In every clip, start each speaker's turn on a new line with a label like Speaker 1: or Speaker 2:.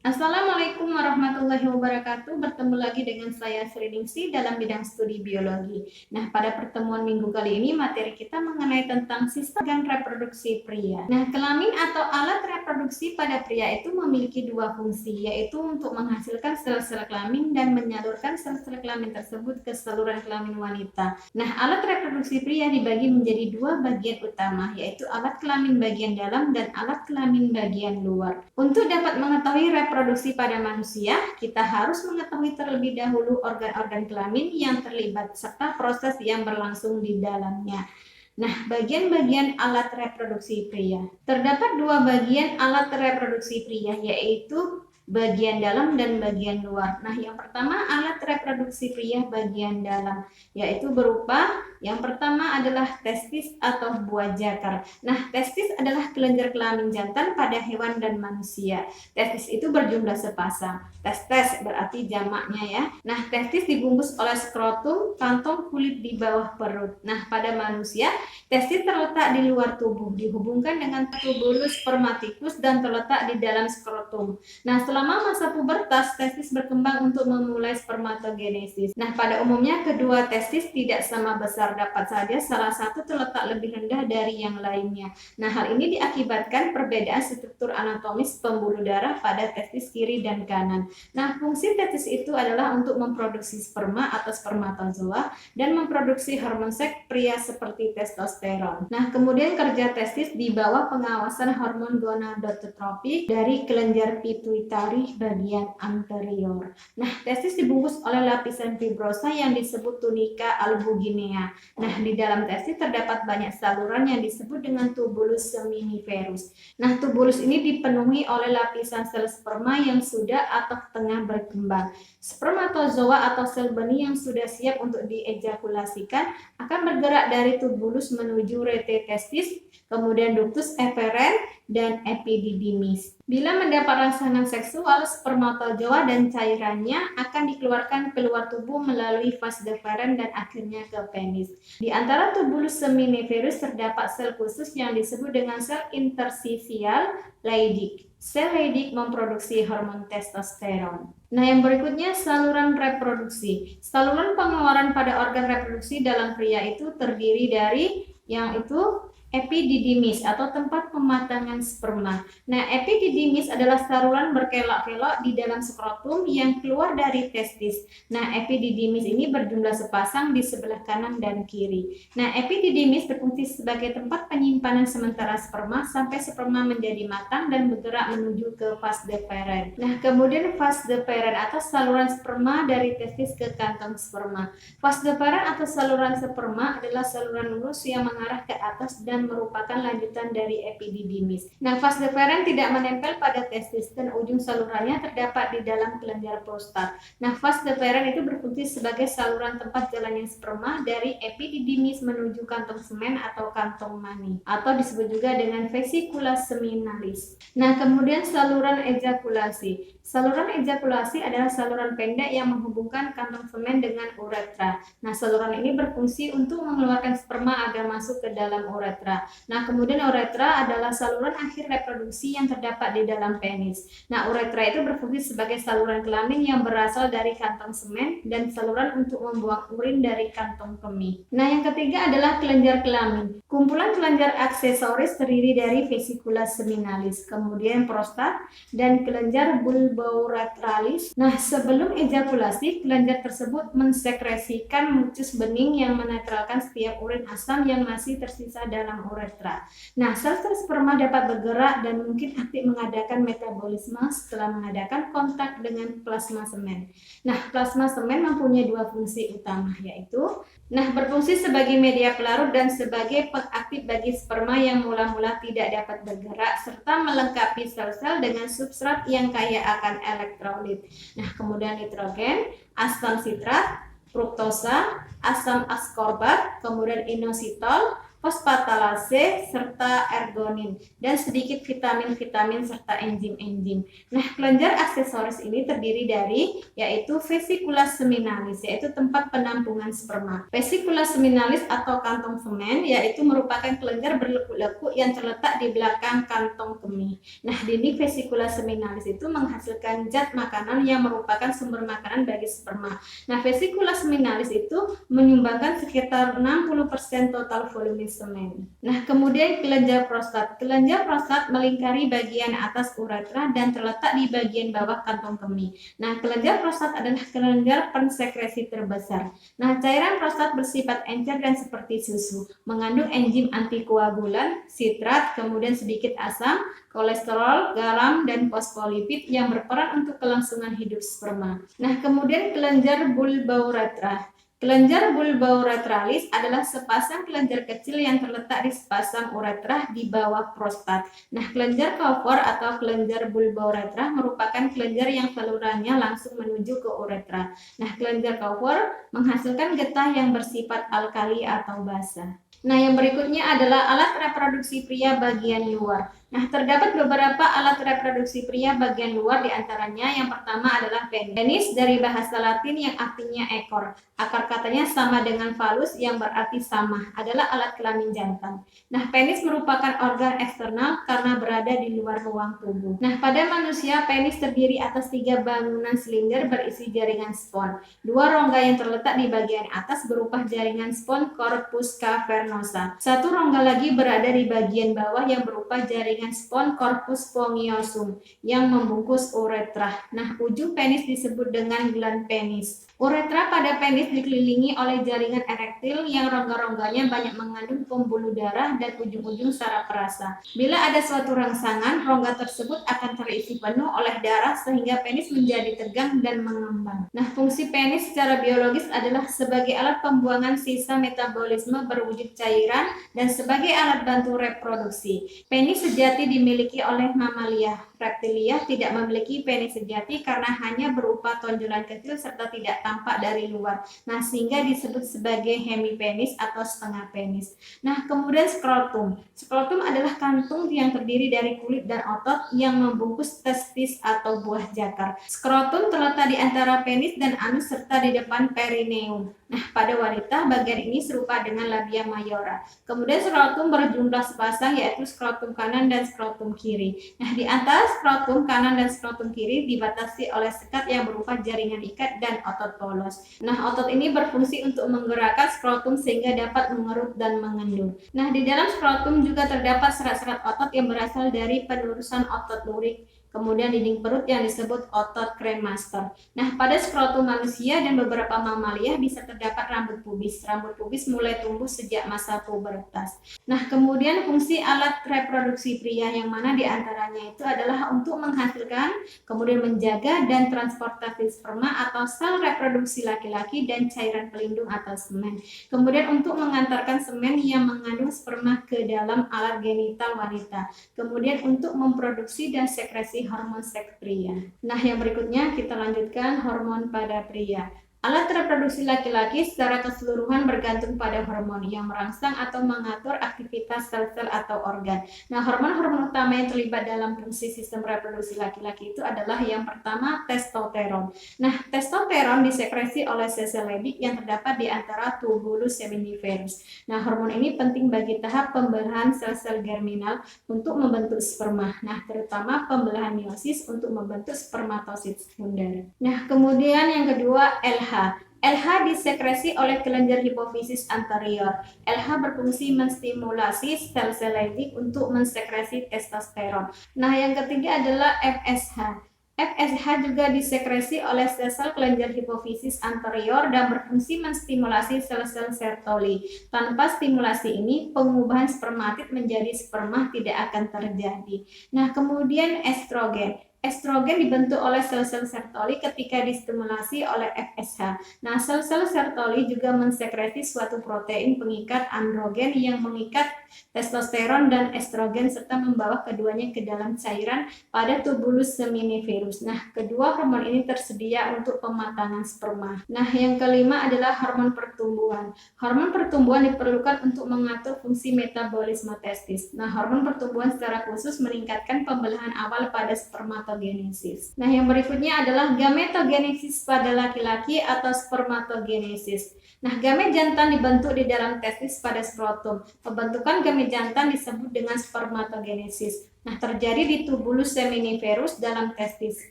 Speaker 1: Assalamualaikum warahmatullahi wabarakatuh. Bertemu lagi dengan saya Sri Ningsi dalam bidang studi biologi. Nah, pada pertemuan minggu kali ini materi kita mengenai tentang sistem organ reproduksi pria. Nah, kelamin atau alat reproduksi pada pria itu memiliki dua fungsi, yaitu untuk menghasilkan sel-sel kelamin dan menyalurkan sel-sel kelamin tersebut ke saluran kelamin wanita. Nah, alat reproduksi pria dibagi menjadi dua bagian utama, yaitu alat kelamin bagian dalam dan alat kelamin bagian luar. Untuk dapat mengetahui reproduksi pada manusia, kita harus mengetahui terlebih dahulu organ-organ kelamin yang terlibat serta proses yang berlangsung di dalamnya. Nah, bagian-bagian alat reproduksi pria. Terdapat dua bagian alat reproduksi pria, yaitu bagian dalam dan bagian luar. Nah, yang pertama alat reproduksi pria bagian dalam, yaitu berupa yang pertama adalah testis atau buah jakar. Nah, testis adalah kelenjar kelamin jantan pada hewan dan manusia. Testis itu berjumlah sepasang. Testes berarti jamaknya ya. Nah, testis dibungkus oleh skrotum, kantong kulit di bawah perut. Nah, pada manusia, testis terletak di luar tubuh, dihubungkan dengan tubulus spermaticus dan terletak di dalam skrotum. Nah, selama masa pubertas, testis berkembang untuk memulai spermatogenesis. Nah, pada umumnya kedua testis tidak sama besar, dapat saja salah satu terletak lebih rendah dari yang lainnya. Nah, hal ini diakibatkan perbedaan struktur anatomis pembuluh darah pada testis kiri dan kanan. Nah, fungsi testis itu adalah untuk memproduksi sperma atau spermatozoa dan memproduksi hormon seks pria seperti testosteron. Nah, kemudian kerja testis di bawah pengawasan hormon gonadotropik dari kelenjar pituitari bagian anterior. Nah, testis dibungkus oleh lapisan fibrosa yang disebut tunika albuginea. Nah, di dalam testis terdapat banyak saluran yang disebut dengan tubulus seminiferus. Nah, tubulus ini dipenuhi oleh lapisan sel sperma yang sudah atau tengah berkembang. Spermatozoa atau sel benih yang sudah siap untuk diejakulasikan akan bergerak dari tubulus menuju rete testis, kemudian ductus efferens dan epididymis. Bila mendapat rangsangan seksual, spermatozoa dan cairannya akan dikeluarkan keluar tubuh melalui vas deferens dan akhirnya ke penis. Di antara tubulus seminiferus terdapat sel khusus yang disebut dengan sel interstisial Leydig. Sel Leydig memproduksi hormon testosteron. Nah, yang berikutnya saluran reproduksi. Saluran pengeluaran pada organ reproduksi dalam pria itu terdiri dari yang itu epididymis atau tempat pematangan sperma. Nah, epididymis adalah saluran berkelok-kelok di dalam skrotum yang keluar dari testis. Nah, epididymis ini berjumlah sepasang di sebelah kanan dan kiri. Nah, epididymis berfungsi sebagai tempat penyimpanan sementara sperma sampai sperma menjadi matang dan bergerak menuju ke vas deferens. Nah, kemudian vas deferens atau saluran sperma dari testis ke kantong sperma. Vas deferens atau saluran sperma adalah saluran lurus yang mengarah ke atas dan merupakan lanjutan dari epididymis. Nah, vas deferens tidak menempel pada testis dan ujung salurannya terdapat di dalam kelenjar prostat. Nah, vas deferens itu berfungsi sebagai saluran tempat jalannya sperma dari epididymis menuju kantong semen atau kantong mani, atau disebut juga dengan vesicula seminalis. Nah, kemudian saluran ejakulasi. Saluran ejakulasi adalah saluran pendek yang menghubungkan kantong semen dengan uretra. Nah, saluran ini berfungsi untuk mengeluarkan sperma agar masuk ke dalam uretra. Nah, kemudian uretra adalah saluran akhir reproduksi yang terdapat di dalam penis. Nah, uretra itu berfungsi sebagai saluran kelamin yang berasal dari kantong semen dan saluran untuk membuang urin dari kantong kemih. Nah, yang ketiga adalah kelenjar kelamin. Kumpulan kelenjar aksesoris terdiri dari vesicula seminalis, kemudian prostat dan kelenjar bulbouretralis. Nah, sebelum ejakulasi, kelenjar tersebut mensekresikan mucus bening yang menetralkan setiap urin asam yang masih tersisa dalam uretra. Nah, sel-sel sperma dapat bergerak dan mungkin aktif mengadakan metabolisme setelah mengadakan kontak dengan plasma semen. Nah, plasma semen mempunyai dua fungsi utama, yaitu berfungsi sebagai media pelarut dan sebagai pengaktif bagi sperma yang mula-mula tidak dapat bergerak, serta melengkapi sel-sel dengan substrat yang kaya akan elektrolit. Nah, kemudian nitrogen, asam sitrat, fruktosa, asam askorbat, kemudian inositol, fosfatalase, serta ergonin, dan sedikit vitamin-vitamin serta enzim-enzim. Nah, kelenjar aksesoris ini terdiri dari yaitu vesicula seminalis, yaitu tempat penampungan sperma. Vesicula seminalis atau kantong semen yaitu merupakan kelenjar berlekuk-lekuk yang terletak di belakang kantong kemih. Nah, dinding vesicula seminalis itu menghasilkan zat makanan yang merupakan sumber makanan bagi sperma. Nah, vesicula seminalis itu menyumbangkan sekitar 60% total volume semen. Nah, kemudian kelenjar prostat. Kelenjar prostat melingkari bagian atas uretra dan terletak di bagian bawah kantong kemih. Nah, kelenjar prostat adalah kelenjar pensekresi terbesar. Nah, cairan prostat bersifat encer dan seperti susu, mengandung enzim antikoagulan, sitrat, kemudian sedikit asam, kolesterol, garam, dan fosfolipid yang berperan untuk kelangsungan hidup sperma. Nah, kemudian kelenjar bulbauretra. Kelenjar bulbauretralis adalah sepasang kelenjar kecil yang terletak di sepasang uretra di bawah prostat. Nah, kelenjar Kaufor atau kelenjar bulbauretra merupakan kelenjar yang salurannya langsung menuju ke uretra. Nah, kelenjar Kaufor menghasilkan getah yang bersifat alkali atau basa. Nah, yang berikutnya adalah alat reproduksi pria bagian luar. Nah, terdapat beberapa alat reproduksi pria bagian luar, diantaranya yang pertama adalah penis. Penis dari bahasa Latin yang artinya ekor. Akar katanya sama dengan phallus yang berarti sama, adalah alat kelamin jantan. Nah, penis merupakan organ eksternal karena berada di luar ruang tubuh. Nah, pada manusia, penis terdiri atas 3 bangunan silinder berisi jaringan spons. 2 rongga yang terletak di bagian atas berupa jaringan spons corpus cavernosa. 1 rongga lagi berada di bagian bawah yang berupa jaringan spons corpus spongiosum yang membungkus uretra. Nah, ujung penis disebut dengan gland penis. Uretra pada penis dikelilingi oleh jaringan erektil yang rongga-rongganya banyak mengandung pembuluh darah dan ujung-ujung saraf perasa. Bila ada suatu rangsangan, rongga tersebut akan terisi penuh oleh darah sehingga penis menjadi tegang dan mengembang. Nah, fungsi penis secara biologis adalah sebagai alat pembuangan sisa metabolisme berwujud cairan dan sebagai alat bantu reproduksi. Penis sejati dimiliki oleh mamalia. Reptilia tidak memiliki penis sejati karena hanya berupa tonjolan kecil serta tidak tampak dari luar. Nah, sehingga disebut sebagai hemipenis atau setengah penis. Nah, kemudian skrotum. Skrotum adalah kantung yang terdiri dari kulit dan otot yang membungkus testis atau buah jakar. Skrotum terletak di antara penis dan anus serta di depan perineum. Nah, pada wanita bagian ini serupa dengan labia mayora. Kemudian skrotum berjumlah sepasang yaitu skrotum kanan dan skrotum kiri. Nah, di antara skrotum kanan dan skrotum kiri dibatasi oleh sekat yang berupa jaringan ikat dan otot polos. Nah, otot ini berfungsi untuk menggerakkan skrotum sehingga dapat mengerut dan mengendur. Nah, di dalam skrotum juga terdapat serat-serat otot yang berasal dari penerusan otot lurik. Kemudian dinding perut yang disebut otot kremaster. Nah, pada skrotum manusia dan beberapa mamalia bisa terdapat rambut pubis. Rambut pubis mulai tumbuh sejak masa pubertas. Nah, kemudian fungsi alat reproduksi pria yang mana diantaranya itu adalah untuk menghasilkan, kemudian menjaga dan transportasi sperma atau sel reproduksi laki-laki dan cairan pelindung atau semen. Kemudian untuk mengantarkan semen yang mengandung sperma ke dalam alat genital wanita. Kemudian untuk memproduksi dan sekresi hormon seks pria. Nah, yang berikutnya kita lanjutkan hormon pada pria. Alat reproduksi laki-laki secara keseluruhan bergantung pada hormon yang merangsang atau mengatur aktivitas sel-sel atau organ. Nah, hormon-hormon utama yang terlibat dalam fungsi sistem reproduksi laki-laki itu adalah yang pertama testosteron. Nah, testosteron disekresi oleh sel-sel Leydig yang terdapat di antara tubulus seminiferus. Nah, hormon ini penting bagi tahap pembelahan sel-sel germinal untuk membentuk sperma. Nah, terutama pembelahan meiosis untuk membentuk spermatosit sekunder. Nah, kemudian yang kedua LH. LH disekresi oleh kelenjar hipofisis anterior. LH berfungsi menstimulasi sel-sel Leydig untuk mensekresi testosteron. Nah, yang ketiga adalah FSH. FSH juga disekresi oleh sel-sel kelenjar hipofisis anterior dan berfungsi menstimulasi sel-sel Sertoli. Tanpa stimulasi ini, pengubahan spermatid menjadi sperma tidak akan terjadi. Nah, kemudian estrogen. Estrogen dibentuk oleh sel-sel Sertoli ketika distimulasi oleh FSH. Nah, sel-sel Sertoli juga mensekresi suatu protein pengikat androgen yang mengikat testosteron dan estrogen serta membawa keduanya ke dalam cairan pada tubulus seminiferus. Nah, kedua hormon ini tersedia untuk pematangan sperma. Nah, yang kelima adalah hormon pertumbuhan. Hormon pertumbuhan diperlukan untuk mengatur fungsi metabolisme testis. Nah, hormon pertumbuhan secara khusus meningkatkan pembelahan awal pada spermatogenesis. Nah, yang berikutnya adalah gametogenesis pada laki-laki atau spermatogenesis. Nah, gamet jantan dibentuk di dalam testis pada skrotum. Pembentukan gamet jantan disebut dengan spermatogenesis. Nah, terjadi di tubulus seminiferus dalam testis.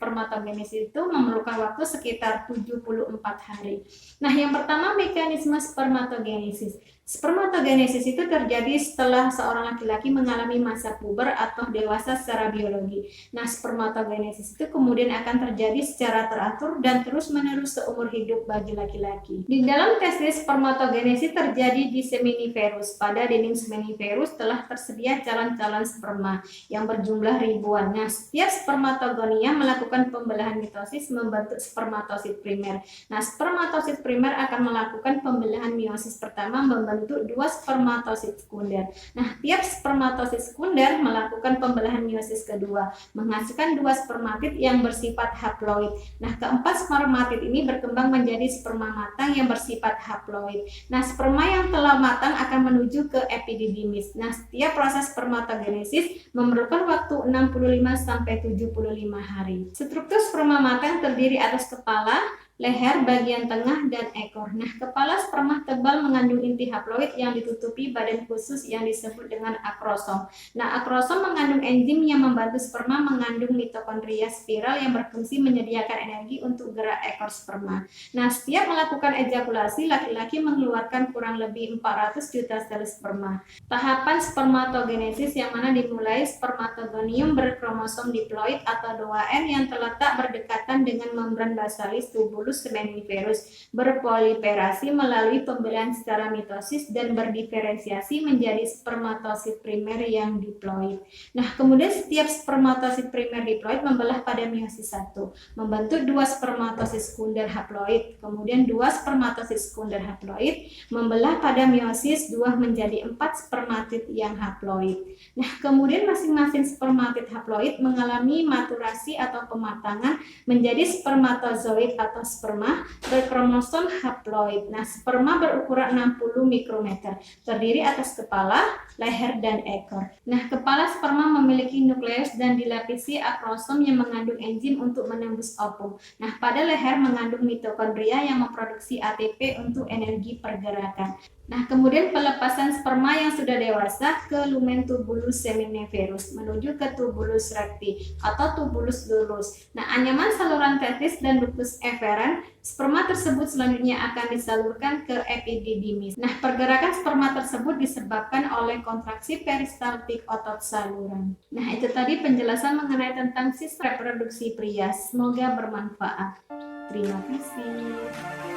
Speaker 1: Spermatogenesis itu memerlukan waktu sekitar 74 hari. Nah, yang pertama mekanisme spermatogenesis. Spermatogenesis itu terjadi setelah seorang laki-laki mengalami masa puber atau dewasa secara biologi. Nah, spermatogenesis itu kemudian akan terjadi secara teratur dan terus-menerus seumur hidup bagi laki-laki. Di dalam testis, spermatogenesis terjadi di seminiferus. Pada dinding seminiferus telah tersedia calon-calon sperma yang berjumlah ribuan. Nah, setiap spermatogonia melakukan pembelahan mitosis membentuk spermatosit primer. Nah, spermatosit primer akan melakukan pembelahan meiosis pertama membentuk dua spermatosit sekunder. Nah, tiap spermatosit sekunder melakukan pembelahan meiosis kedua, menghasilkan dua spermatid yang bersifat haploid. Nah, keempat spermatid ini berkembang menjadi sperma matang yang bersifat haploid. Nah, sperma yang telah matang akan menuju ke epididymis. Nah, setiap proses spermatogenesis memerlukan waktu 65-75 hari. Struktur sperma matang terdiri atas kepala, leher, bagian tengah, dan ekor. Nah, kepala sperma tebal mengandung inti haploid yang ditutupi badan khusus yang disebut dengan akrosom. Nah, akrosom mengandung enzim yang membantu sperma mengandung mitokondria spiral yang berfungsi menyediakan energi untuk gerak ekor sperma. Nah, setiap melakukan ejakulasi, laki-laki mengeluarkan kurang lebih 400 juta sel sperma. Tahapan spermatogenesis yang mana dimulai spermatogonium berkromosom diploid atau 2N yang terletak berdekatan dengan membran basalis tubulus seminiferus, berproliferasi melalui pembelahan secara mitosis dan berdiferensiasi menjadi spermatosit primer yang diploid. Nah, kemudian setiap spermatosit primer diploid membelah pada meiosis 1, membentuk dua spermatosit sekunder haploid. Kemudian dua spermatosit sekunder haploid membelah pada meiosis 2 menjadi 4 spermatid yang haploid. Nah, kemudian masing-masing spermatid haploid mengalami maturasi atau pematangan menjadi spermatozoid atau sperma berkromosom haploid. Nah, sperma berukuran 60 mikrometer, terdiri atas kepala, leher, dan ekor. Nah, kepala sperma memiliki nukleus dan dilapisi akrosom yang mengandung enzim untuk menembus ovum. Nah, pada leher mengandung mitokondria yang memproduksi ATP untuk energi pergerakan. Nah, kemudian pelepasan sperma yang sudah dewasa ke lumen tubulus seminiferus menuju ke tubulus recti atau tubulus lulus. Nah, anyaman saluran testis dan ductus efferens, sperma tersebut selanjutnya akan disalurkan ke epididymis. Nah, pergerakan sperma tersebut disebabkan oleh kontraksi peristaltik otot saluran. Nah, itu tadi penjelasan mengenai tentang sistem reproduksi pria. Semoga bermanfaat. Terima kasih.